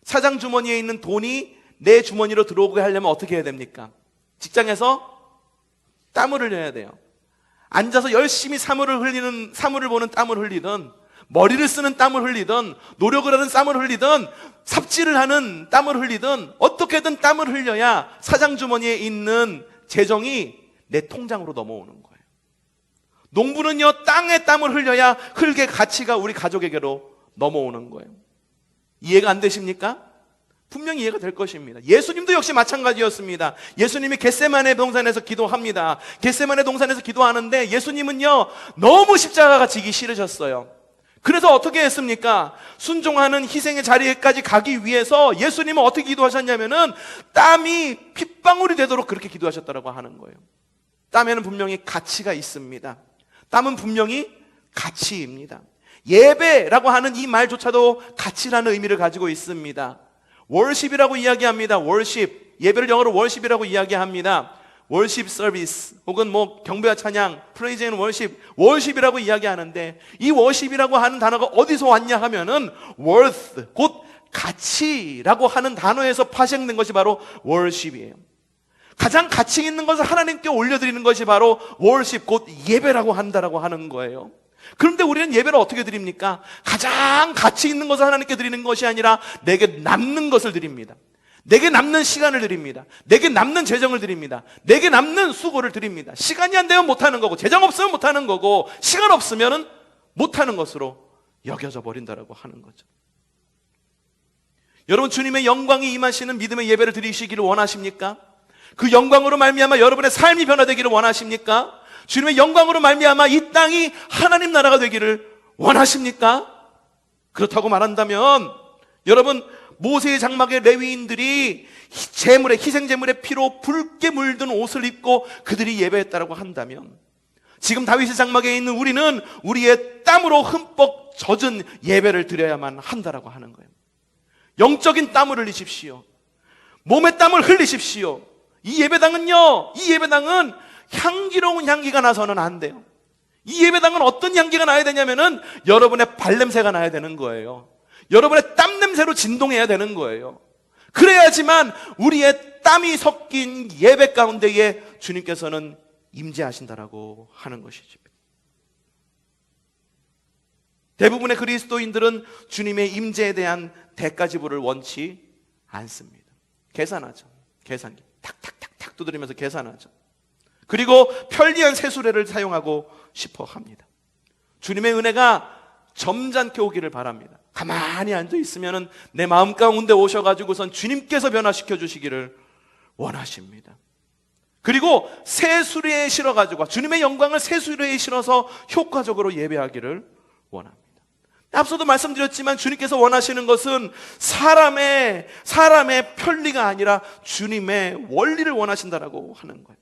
S1: 사장 주머니에 있는 돈이 내 주머니로 들어오게 하려면 어떻게 해야 됩니까? 직장에서 땀을 흘려야 돼요. 앉아서 열심히 사물을 보는 땀을 흘리든, 머리를 쓰는 땀을 흘리든, 노력을 하는 땀을 흘리든, 삽질을 하는 땀을 흘리든, 어떻게든 땀을 흘려야 사장 주머니에 있는 재정이 내 통장으로 넘어오는 거예요. 농부는요, 땅에 땀을 흘려야 흙의 가치가 우리 가족에게로 넘어오는 거예요. 이해가 안 되십니까? 분명히 이해가 될 것입니다. 예수님도 역시 마찬가지였습니다. 예수님이 겟세마네 동산에서 기도합니다. 겟세마네 동산에서 기도하는데 예수님은요, 너무 십자가가 지기 싫으셨어요. 그래서 어떻게 했습니까? 순종하는 희생의 자리에까지 가기 위해서 예수님은 어떻게 기도하셨냐면은 땀이 핏방울이 되도록 그렇게 기도하셨다고 하는 거예요. 땀에는 분명히 가치가 있습니다. 땀은 분명히 가치입니다. 예배라고 하는 이 말조차도 가치라는 의미를 가지고 있습니다. worship이라고 이야기합니다. worship. 예배를 영어로 worship이라고 이야기합니다. worship service 혹은 경배와 찬양, praise and worship, worship이라고 이야기하는데 이 worship이라고 하는 단어가 어디서 왔냐 하면은 worth, 곧 가치라고 하는 단어에서 파생된 것이 바로 worship이에요. 가장 가치 있는 것을 하나님께 올려드리는 것이 바로 worship, 곧 예배라고 한다라고 하는 거예요. 그런데 우리는 예배를 어떻게 드립니까? 가장 가치 있는 것을 하나님께 드리는 것이 아니라 내게 남는 것을 드립니다. 내게 남는 시간을 드립니다. 내게 남는 재정을 드립니다. 내게 남는 수고를 드립니다. 시간이 안 되면 못하는 거고, 재정 없으면 못하는 거고, 시간 없으면 못하는 것으로 여겨져 버린다라고 하는 거죠. 여러분, 주님의 영광이 임하시는 믿음의 예배를 드리시기를 원하십니까? 그 영광으로 말미암아 여러분의 삶이 변화되기를 원하십니까? 주님의 영광으로 말미암아 이 땅이 하나님 나라가 되기를 원하십니까? 그렇다고 말한다면 여러분, 모세의 장막의 레위인들이 희생 제물의 피로 붉게 물든 옷을 입고 그들이 예배했다라고 한다면 지금 다윗의 장막에 있는 우리는 우리의 땀으로 흠뻑 젖은 예배를 드려야만 한다라고 하는 거예요. 영적인 땀을 흘리십시오. 몸의 땀을 흘리십시오. 이 예배당은 향기로운 향기가 나서는 안 돼요. 이 예배당은 어떤 향기가 나야 되냐면은 여러분의 발냄새가 나야 되는 거예요. 여러분의 땀 냄새로 진동해야 되는 거예요. 그래야지만 우리의 땀이 섞인 예배 가운데에 주님께서는 임재하신다라고 하는 것이죠. 대부분의 그리스도인들은 주님의 임재에 대한 대가 지불을 원치 않습니다. 계산하죠. 계산기 탁탁탁탁 두드리면서 계산하죠. 그리고 편리한 세수레를 사용하고 싶어 합니다. 주님의 은혜가 점잖게 오기를 바랍니다. 가만히 앉아 있으면 내 마음 가운데 오셔가지고선 주님께서 변화시켜 주시기를 원하십니다. 그리고 세수레에 실어가지고 주님의 영광을 세수레에 실어서 효과적으로 예배하기를 원합니다. 앞서도 말씀드렸지만 주님께서 원하시는 것은 사람의 편리가 아니라 주님의 원리를 원하신다라고 하는 거예요.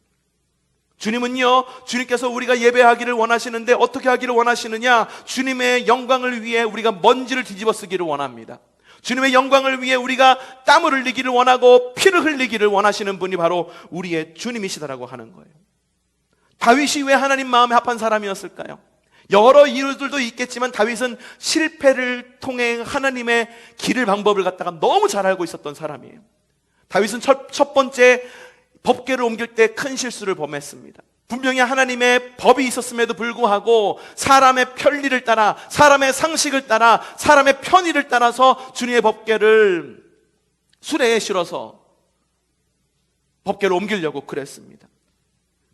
S1: 주님께서 우리가 예배하기를 원하시는데 어떻게 하기를 원하시느냐? 주님의 영광을 위해 우리가 먼지를 뒤집어 쓰기를 원합니다. 주님의 영광을 위해 우리가 땀을 흘리기를 원하고 피를 흘리기를 원하시는 분이 바로 우리의 주님이시다라고 하는 거예요. 다윗이 왜 하나님 마음에 합한 사람이었을까요? 여러 이유들도 있겠지만 다윗은 실패를 통해 하나님의 길을 방법을 갖다가 너무 잘 알고 있었던 사람이에요. 다윗은 첫 번째 법궤를 옮길 때 큰 실수를 범했습니다. 분명히 하나님의 법이 있었음에도 불구하고 사람의 편리를 따라, 사람의 상식을 따라, 사람의 편의를 따라서 주님의 법궤를 수레에 실어서 법궤를 옮기려고 그랬습니다.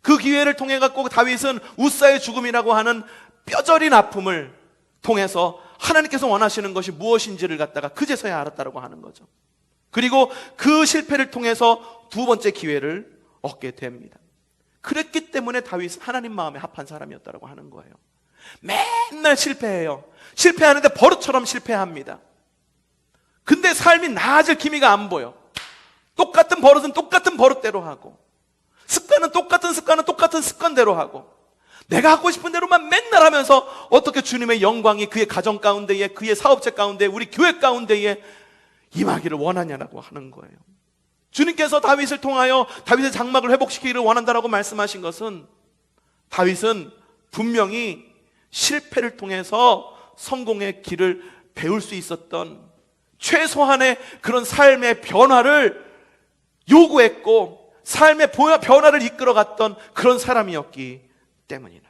S1: 그 기회를 통해 갖고 다윗은 우사의 죽음이라고 하는 뼈저린 아픔을 통해서 하나님께서 원하시는 것이 무엇인지를 갖다가 그제서야 알았다고 하는 거죠. 그리고 그 실패를 통해서 두 번째 기회를 얻게 됩니다. 그랬기 때문에 다윗은 하나님 마음에 합한 사람이었다고 하는 거예요. 맨날 실패해요. 실패하는데 버릇처럼 실패합니다. 근데 삶이 나아질 기미가 안 보여. 똑같은 버릇은 똑같은 버릇대로 하고, 습관은 똑같은 습관대로 하고, 내가 하고 싶은 대로만 맨날 하면서 어떻게 주님의 영광이 그의 가정 가운데에, 그의 사업체 가운데, 우리 교회 가운데에 임하기를 원하냐라고 하는 거예요. 주님께서 다윗을 통하여 다윗의 장막을 회복시키기를 원한다라고 말씀하신 것은 다윗은 분명히 실패를 통해서 성공의 길을 배울 수 있었던 최소한의 그런 삶의 변화를 요구했고 삶의 변화를 이끌어갔던 그런 사람이었기 때문이다.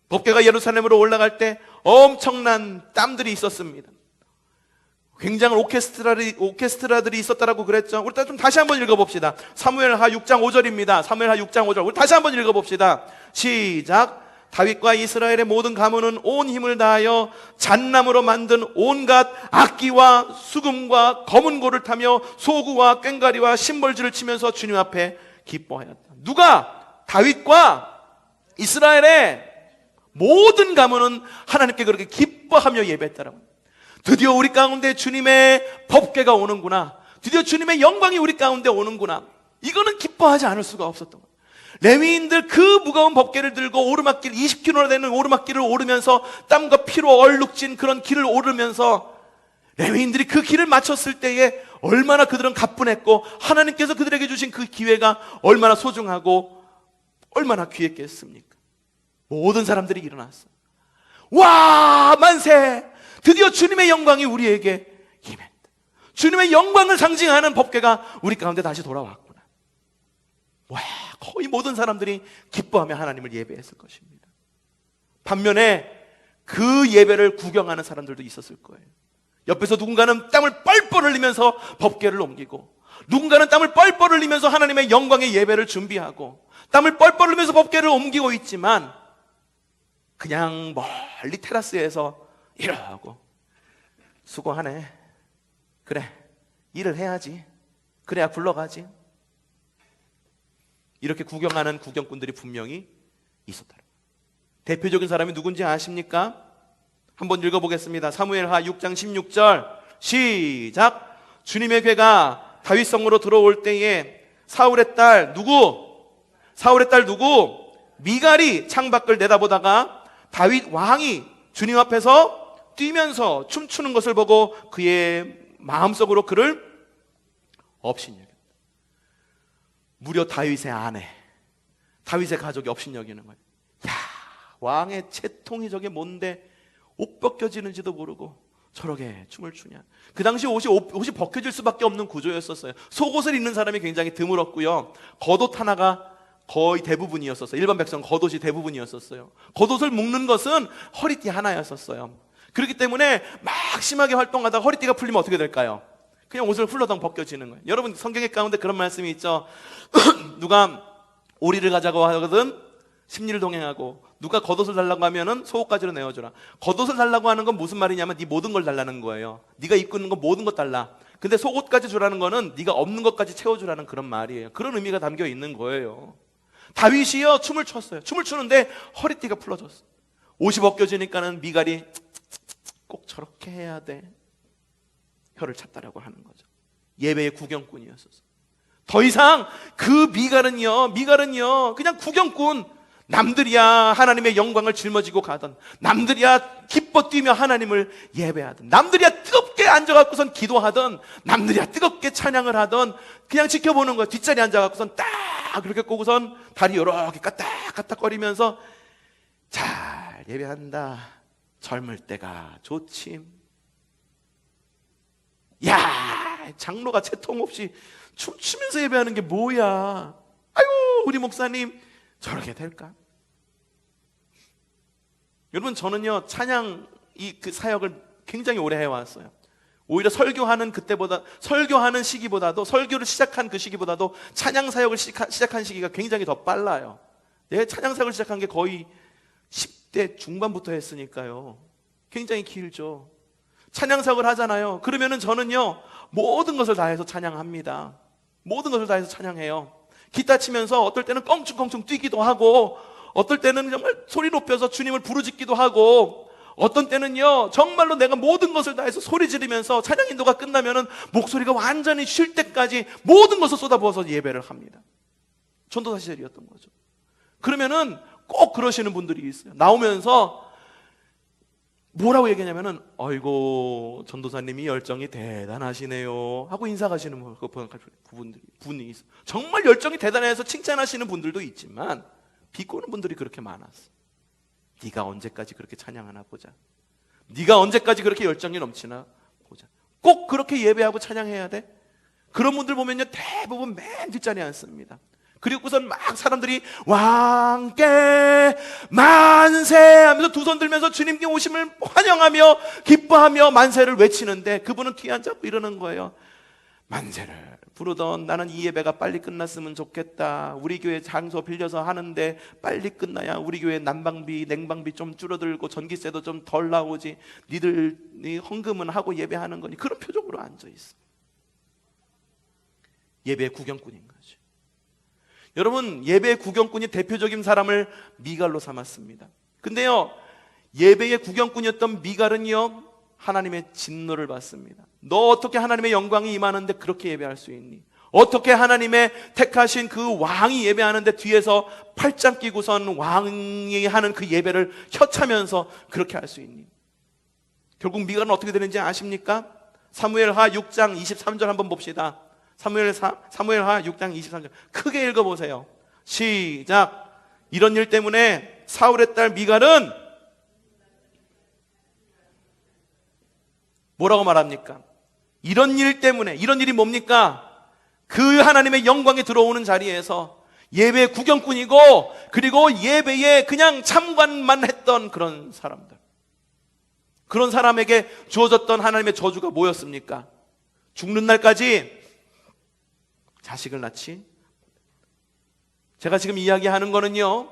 S1: 법궤가 예루살렘으로 올라갈 때 엄청난 땀들이 있었습니다. 굉장한 오케스트라들이 있었다라고 그랬죠. 우리 좀 다시 한번 읽어봅시다. 사무엘하 6장 5절입니다. 사무엘하 6장 5절. 우리 다시 한번 읽어봅시다. 시작. 다윗과 이스라엘의 모든 가문은 온 힘을 다하여 잣나무로 만든 온갖 악기와 수금과 검은 고를 타며 소구와 꽹과리와 심벌질을 치면서 주님 앞에 기뻐하였다. 누가? 다윗과 이스라엘의 모든 가문은 하나님께 그렇게 기뻐하며 예배했다라고. 드디어 우리 가운데 주님의 법궤가 오는구나. 드디어 주님의 영광이 우리 가운데 오는구나. 이거는 기뻐하지 않을 수가 없었던 거예요. 레위인들 그 무거운 법궤를 들고 오르막길 20km나 되는 오르막길을 오르면서 땀과 피로 얼룩진 그런 길을 오르면서 레위인들이 그 길을 마쳤을 때에 얼마나 그들은 가뿐했고 하나님께서 그들에게 주신 그 기회가 얼마나 소중하고 얼마나 귀했겠습니까? 모든 사람들이 일어났어요. 와, 만세! 드디어 주님의 영광이 우리에게 임했다. 주님의 영광을 상징하는 법궤가 우리 가운데 다시 돌아왔구나. 와, 거의 모든 사람들이 기뻐하며 하나님을 예배했을 것입니다. 반면에 그 예배를 구경하는 사람들도 있었을 거예요. 옆에서 누군가는 땀을 뻘뻘 흘리면서 법궤를 옮기고, 누군가는 땀을 뻘뻘 흘리면서 하나님의 영광의 예배를 준비하고, 땀을 뻘뻘 흘리면서 법궤를 옮기고 있지만 그냥 멀리 테라스에서 이러고, 수고하네, 그래 일을 해야지, 그래야 굴러가지, 이렇게 구경하는 구경꾼들이 분명히 있었다. 대표적인 사람이 누군지 아십니까? 한번 읽어보겠습니다. 사무엘하 6장 16절 시작. 주님의 궤가 다윗성으로 들어올 때에 사울의 딸 누구? 미갈이 창밖을 내다보다가 다윗 왕이 주님 앞에서 뛰면서 춤추는 것을 보고 그의 마음속으로 그를 업신여겼다. 무려 다윗의 아내, 다윗의 가족이 업신여기는 거예요. 야, 왕의 채통이 저게 뭔데 옷 벗겨지는지도 모르고 저렇게 춤을 추냐. 그 당시 옷이 벗겨질 수밖에 없는 구조였었어요. 속옷을 입는 사람이 굉장히 드물었고요. 겉옷 하나가 거의 대부분이었었어요. 일반 백성 겉옷이 대부분이었었어요. 겉옷을 묶는 것은 허리띠 하나였었어요. 그렇기 때문에 막 심하게 활동하다가 허리띠가 풀리면 어떻게 될까요? 그냥 옷을 훌러덩 벗겨지는 거예요. 여러분 성경의 가운데 그런 말씀이 있죠. 누가 오리를 가자고 하거든 십리를 동행하고, 누가 겉옷을 달라고 하면은 속옷까지로 내어주라. 겉옷을 달라고 하는 건 무슨 말이냐면 네 모든 걸 달라는 거예요. 네가 입고 있는 거 모든 것 달라. 근데 속옷까지 주라는 거는 네가 없는 것까지 채워주라는 그런 말이에요. 그런 의미가 담겨 있는 거예요. 다윗이요 춤을 췄어요. 춤을 추는데 허리띠가 풀어졌어. 옷이 벗겨지니까는 미갈이 꼭 저렇게 해야 돼, 혀를 찼다라고 하는 거죠. 예배의 구경꾼이었어서 더 이상 그 미갈은요 그냥 구경꾼, 남들이야 하나님의 영광을 짊어지고 가던, 남들이야 기뻐 뛰며 하나님을 예배하던, 남들이야 뜨겁게 앉아갖고선 기도하던, 남들이야 뜨겁게 찬양을 하던, 그냥 지켜보는 거야. 뒷자리에 앉아갖고선 딱 그렇게 꼬고선 다리 이렇게 까딱까딱거리면서 잘 예배한다, 젊을 때가 좋지. 야, 장로가 채통 없이 춤추면서 예배하는 게 뭐야. 아이고 우리 목사님 저렇게 될까? 여러분 저는요 찬양 그 사역을 굉장히 오래 해왔어요. 오히려 설교하는 시기보다도, 설교를 시작한 그 시기보다도 찬양 사역을 시작한 시기가 굉장히 더 빨라요. 내가 찬양 사역을 시작한 게 거의 10대 중반부터 했으니까요. 굉장히 길죠. 찬양 사역을 하잖아요. 그러면은 저는요 모든 것을 다해서 찬양합니다. 모든 것을 다해서 찬양해요. 기타 치면서 어떨 때는 껑충껑충 뛰기도 하고, 어떨 때는 정말 소리 높여서 주님을 부르짖기도 하고, 어떤 때는요 정말로 내가 모든 것을 다해서 소리 지르면서 찬양 인도가 끝나면은 목소리가 완전히 쉴 때까지 모든 것을 쏟아부어서 예배를 합니다. 전도사 시절이었던 거죠. 그러면은 꼭 그러시는 분들이 있어요. 나오면서 뭐라고 얘기하냐면은 아이고 전도사님이 열정이 대단하시네요 하고 인사하시는 분이 있어요. 정말 열정이 대단해서 칭찬하시는 분들도 있지만, 비꼬는 분들이 그렇게 많았어. 네가 언제까지 그렇게 찬양하나 보자. 네가 언제까지 그렇게 열정이 넘치나 보자. 꼭 그렇게 예배하고 찬양해야 돼? 그런 분들 보면요, 대부분 맨 뒷자리에 앉습니다. 그리고선 막 사람들이 왕께 만세 하면서 두 손 들면서 주님께 오심을 환영하며 기뻐하며 만세를 외치는데, 그분은 뒤에 앉아서 이러는 거예요. 만세를 부르던 나는 이 예배가 빨리 끝났으면 좋겠다. 우리 교회 장소 빌려서 하는데 빨리 끝나야 우리 교회 난방비, 냉방비 좀 줄어들고 전기세도 좀 덜 나오지. 니들이 헌금은 하고 예배하는 거니. 그런 표정으로 앉아있어. 예배 구경꾼인 거죠. 여러분, 예배 구경꾼이 대표적인 사람을 미갈로 삼았습니다. 근데요, 예배의 구경꾼이었던 미갈은요, 하나님의 진노를 받습니다. 너 어떻게 하나님의 영광이 임하는데 그렇게 예배할 수 있니? 어떻게 하나님의 택하신 그 왕이 예배하는데 뒤에서 팔짱 끼고선 왕이 하는 그 예배를 혀차면서 그렇게 할 수 있니? 결국 미갈은 어떻게 되는지 아십니까? 사무엘하 6장 23절 한번 봅시다. 사무엘하 6장 23절 크게 읽어보세요. 시작. 이런 일 때문에 사울의 딸 미갈은 뭐라고 말합니까? 이런 일 때문에, 이런 일이 뭡니까? 그 하나님의 영광이 들어오는 자리에서 예배 구경꾼이고, 그리고 예배에 그냥 참관만 했던 그런 사람들, 그런 사람에게 주어졌던 하나님의 저주가 뭐였습니까? 죽는 날까지 자식을 낳지. 제가 지금 이야기하는 거는요,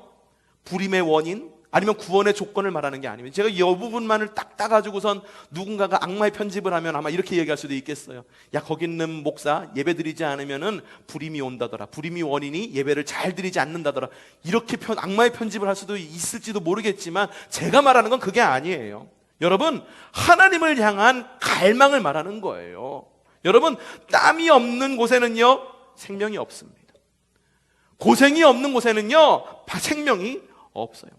S1: 불임의 원인 아니면 구원의 조건을 말하는 게 아닙니다. 제가 이 부분만을 딱 따가지고선 누군가가 악마의 편집을 하면 아마 이렇게 얘기할 수도 있겠어요. 야, 거기 있는 목사 예배 드리지 않으면은 불임이 온다더라. 불임이 원인이 예배를 잘 드리지 않는다더라. 이렇게 악마의 편집을 할 수도 있을지도 모르겠지만, 제가 말하는 건 그게 아니에요. 여러분, 하나님을 향한 갈망을 말하는 거예요. 여러분, 땀이 없는 곳에는요, 생명이 없습니다. 고생이 없는 곳에는요, 생명이 없어요.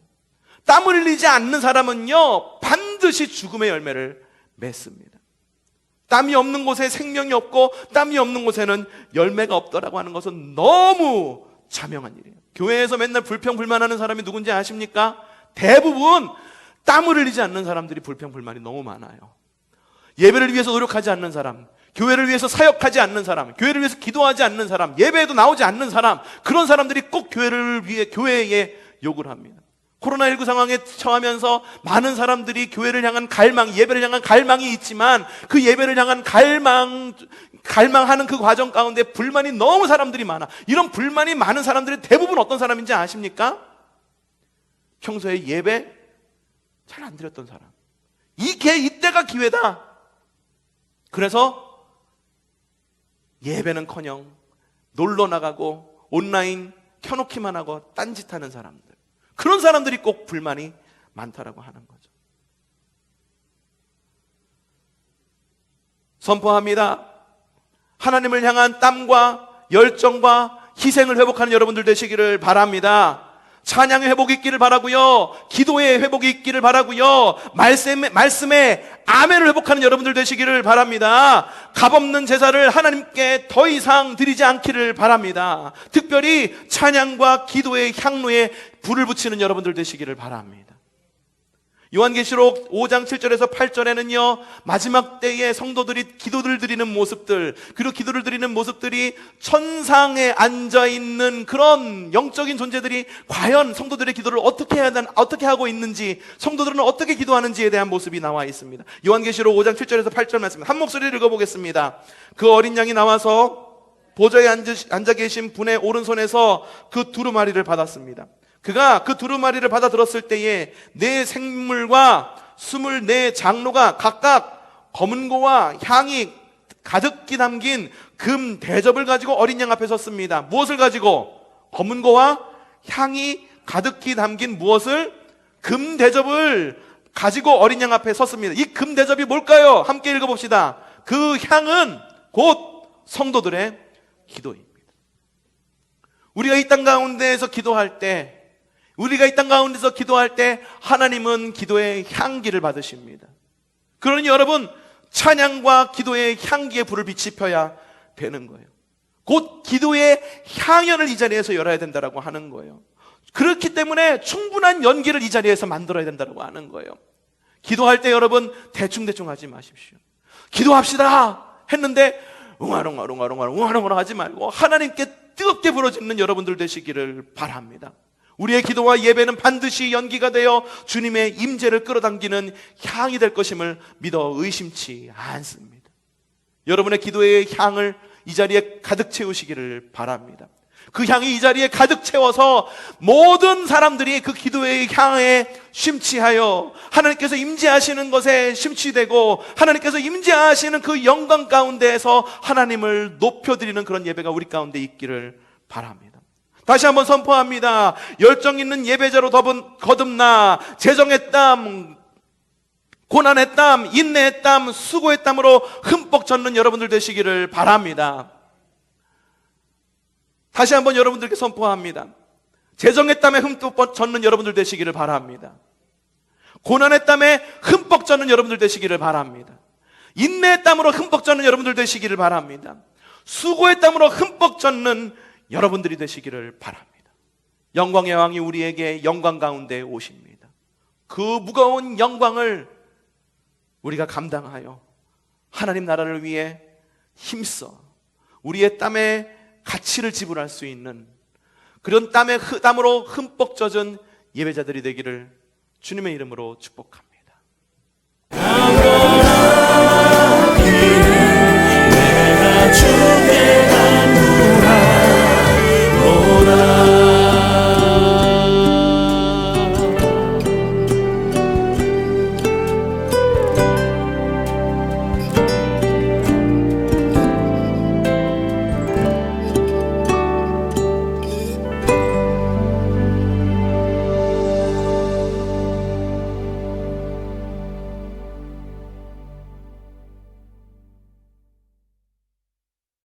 S1: 땀을 흘리지 않는 사람은요, 반드시 죽음의 열매를 맺습니다. 땀이 없는 곳에 생명이 없고, 땀이 없는 곳에는 열매가 없더라고 하는 것은 너무 자명한 일이에요. 교회에서 맨날 불평불만하는 사람이 누군지 아십니까? 대부분 땀을 흘리지 않는 사람들이 불평불만이 너무 많아요. 예배를 위해서 노력하지 않는 사람, 교회를 위해서 사역하지 않는 사람, 교회를 위해서 기도하지 않는 사람, 예배에도 나오지 않는 사람, 그런 사람들이 꼭 교회에 요구를 합니다. 코로나19 상황에 처하면서 많은 사람들이 교회를 향한 갈망, 예배를 향한 갈망이 있지만, 그 예배를 향한 갈망하는 그 과정 가운데 불만이 너무 사람들이 많아. 이런 불만이 많은 사람들이 대부분 어떤 사람인지 아십니까? 평소에 예배 잘 안 드렸던 사람. 이때가 기회다. 그래서 예배는커녕 놀러 나가고 온라인 켜놓기만 하고 딴짓하는 사람들, 그런 사람들이 꼭 불만이 많다라고 하는 거죠. 선포합니다. 하나님을 향한 땀과 열정과 희생을 회복하는 여러분들 되시기를 바랍니다. 찬양의 회복이 있기를 바라고요, 기도의 회복이 있기를 바라고요, 말씀에 아멘을 회복하는 여러분들 되시기를 바랍니다. 값없는 제사를 하나님께 더 이상 드리지 않기를 바랍니다. 특별히 찬양과 기도의 향로에 불을 붙이는 여러분들 되시기를 바랍니다. 요한계시록 5장 7절에서 8절에는요, 마지막 때에 성도들이 기도를 드리는 모습들, 그리고 기도를 드리는 모습들이 천상에 앉아있는 그런 영적인 존재들이 과연 성도들의 기도를 어떻게 하고 있는지, 성도들은 어떻게 기도하는지에 대한 모습이 나와 있습니다. 요한계시록 5장 7절에서 8절 말씀 한 목소리를 읽어보겠습니다. 그 어린 양이 나와서 보좌에 앉아 계신 분의 오른손에서 그 두루마리를 받았습니다. 그가 그 두루마리를 받아 들었을 때에 네 생물과 24 장로가 각각 검은 고와 향이 가득히 담긴 금 대접을 가지고 어린 양 앞에 섰습니다. 무엇을 가지고? 검은 고와 향이 가득히 담긴 무엇을? 금 대접을 가지고 어린 양 앞에 섰습니다. 이 금 대접이 뭘까요? 함께 읽어봅시다. 그 향은 곧 성도들의 기도입니다. 우리가 이 땅 가운데에서 기도할 때, 우리가 이 땅 가운데서 기도할 때 하나님은 기도의 향기를 받으십니다. 그러니 여러분, 찬양과 기도의 향기의 불을 빛이 펴야 되는 거예요. 곧 기도의 향연을 이 자리에서 열어야 된다라고 하는 거예요. 그렇기 때문에 충분한 연기를 이 자리에서 만들어야 된다고 하는 거예요. 기도할 때 여러분 대충대충 하지 마십시오. 기도합시다 했는데 웅아롱아롱 하지 말고 하나님께 뜨겁게 부르짖는 여러분들 되시기를 바랍니다. 우리의 기도와 예배는 반드시 연기가 되어 주님의 임재를 끌어당기는 향이 될 것임을 믿어 의심치 않습니다. 여러분의 기도의 향을 이 자리에 가득 채우시기를 바랍니다. 그 향이 이 자리에 가득 채워서 모든 사람들이 그 기도의 향에 심취하여 하나님께서 임재하시는 것에 심취되고 하나님께서 임재하시는 그 영광 가운데에서 하나님을 높여드리는 그런 예배가 우리 가운데 있기를 바랍니다. 다시 한번 선포합니다. 열정 있는 예배자로 거듭나 재정의 땀, 고난의 땀, 인내의 땀, 수고의 땀으로 흠뻑 젖는 여러분들 되시기를 바랍니다. 다시 한번 여러분들께 선포합니다. 재정의 땀에 흠뻑 젖는 여러분들 되시기를 바랍니다. 고난의 땀에 흠뻑 젖는 여러분들 되시기를 바랍니다. 인내의 땀으로 흠뻑 젖는 여러분들 되시기를 바랍니다. 수고의 땀으로 흠뻑 젖는 여러분들이 되시기를 바랍니다. 영광의 왕이 우리에게 영광 가운데 오십니다. 그 무거운 영광을 우리가 감당하여 하나님 나라를 위해 힘써 우리의 땀에 가치를 지불할 수 있는 그런 땀으로 흠뻑 젖은 예배자들이 되기를 주님의 이름으로 축복합니다.